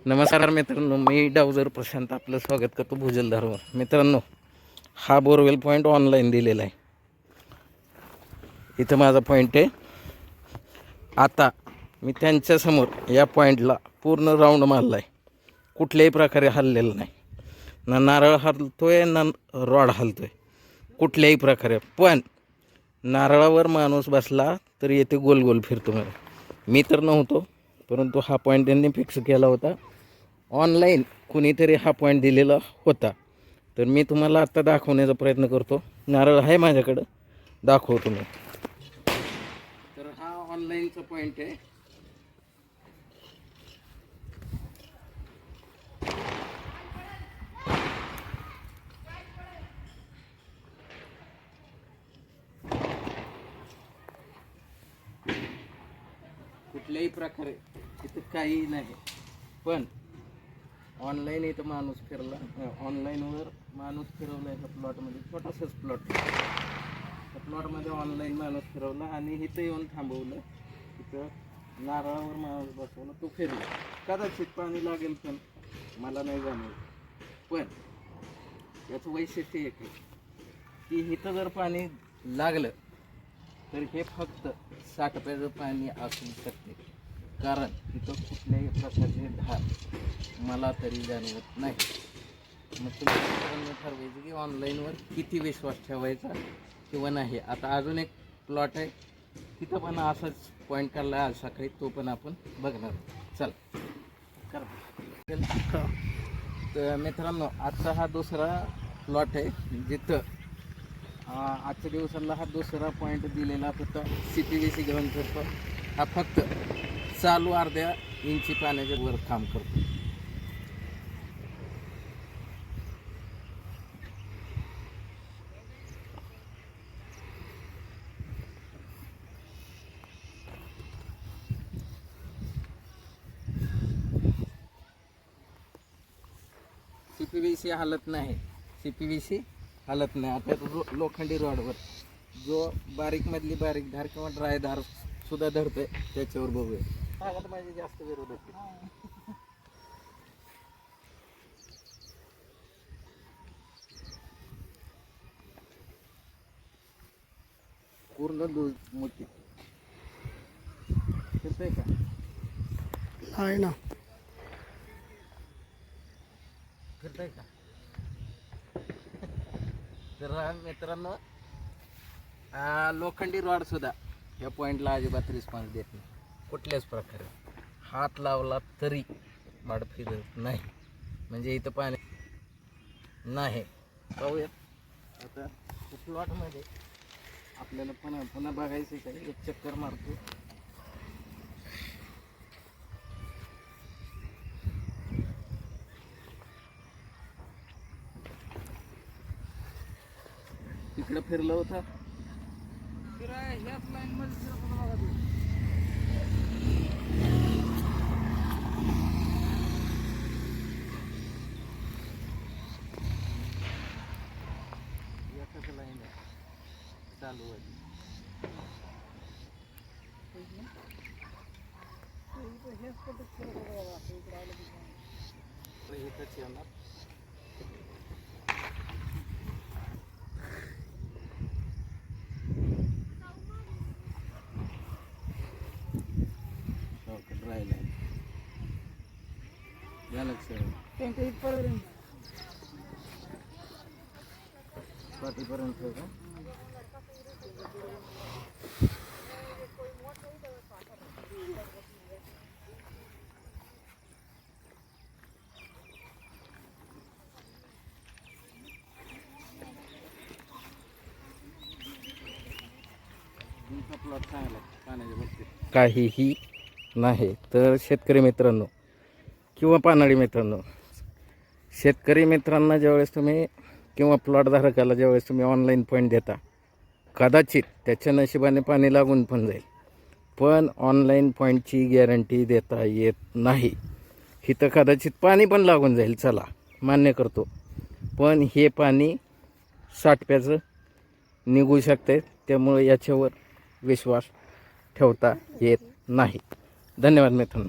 नमस्कार मित्रांनो, मी डावजर प्रशांत आपलं स्वागत करतो भुजलधारवर. मित्रांनो, हा बोरवेल पॉईंट ऑनलाईन दिलेला आहे. इथं माझा पॉईंट आहे. आता मी त्यांच्यासमोर या पॉईंटला पूर्ण राऊंड मारला आहे. कुठल्याही प्रकारे हललेलं नाही. ना नारळ हलतोय ना रॉड हलतोय कुठल्याही प्रकारे. पण नारळावर माणूस बसला तर येथे गोल गोल फिरतो. मी तर नव्हतो, परंतु हा पॉईंट त्यांनी फिक्स केला होता. ऑनलाईन कुणीतरी हा पॉईंट दिलेला होता. तर मी तुम्हाला आत्ता दाखवण्याचा प्रयत्न करतो. नारळ आहे माझ्याकडं, दाखवतो मी. तर हा ऑनलाईनचा पॉईंट आहे. कुठल्याही प्रकारे इथं काही नाही. पण ऑनलाईन इथं माणूस फिरला, ऑनलाईनवर माणूस फिरवला. ह्या प्लॉटमध्ये छोटासाच प्लॉट, त्या प्लॉटमध्ये ऑनलाईन माणूस फिरवला आणि इथं येऊन थांबवलं. इथं नारळावर माणूस बसवला, तो फिरला. कदाचित पाणी लागेल, पण मला नाही जाणवलं. पण याचं वैशिष्ट्य एक आहे की इथं जर पाणी लागलं तर हे फक्त साठप्याचं पाणी असू शकते. कारण इथं कुठल्याही प्रकारचे धार मला तरी जाणवत नाही. मग तुम्ही ठरवायचं की ऑनलाईनवर किती विश्वास ठेवायचा किंवा नाही. आता अजून एक प्लॉट आहे, तिथं पण असाच पॉईंट काढला आज सकाळी, तो पण आपण बघणार. चल करा. तर मित्रांनो, आजचा हा दुसरा प्लॉट आहे जिथं आजच्या दिवसाला हा दुसरा पॉईंट दिलेला होता. CPVC घेऊन फिरतो. हा फक्त चालू अर्ध्या इंची पाण्याच्या वर काम करतो. CPVC हलत नाही. CPVC हलत नाही. आता लोखंडी रॉडवर जो बारीक मधली बारीक धार किंवा ड्राय धार सुद्धा धरतोय, त्याच्यावर बघूया. आता माझे जास्त विरोधक पूर्ण दूध मोठी फिरतंय का? आहे ना, फिरतंय का? तर मित्रांनो, लोखंडी रॉड सुद्धा या पॉईंटला अजिबात रिस्पॉन्स देत नाही कुठल्याच प्रकारे. हात लावला तरी रॉड फिरत नाही. म्हणजे इथं पाणी नाही. पाहूयात आता प्लॉटमध्ये आपल्याला पुन्हा बघायचं आहे. काही एक चक्कर मारतो. तिकडं फिरलं होतं. ह्याच लाईन मध्ये एकाच लाईन चालू आहे. इथंच येणार. ड्राय लाईन या लक्षात पाठीपर्यंत का? प्लॉट चांगला पाण्याच्या बाबतीत काहीही नाही. तर शेतकरी मित्रांनो किंवा पानाळी मित्रांनो, शेतकरी मित्रांना ज्यावेळेस तुम्ही किंवा प्लॉट धारकाला ज्यावेळेस तुम्ही ऑनलाईन पॉईंट देता, कदाचित त्याच्या नशिबाने पाणी लागून पण जाईल. पण ऑनलाईन पॉईंटची गॅरंटी देता येत नाही. इथं कदाचित पाणी पण लागून जाईल, चला मान्य करतो. पण हे पाणी साठप्याचं निघू शकते. त्यामुळे याच्यावर विश्वास ठेवता येत नाही. धन्यवाद मित्रांनो.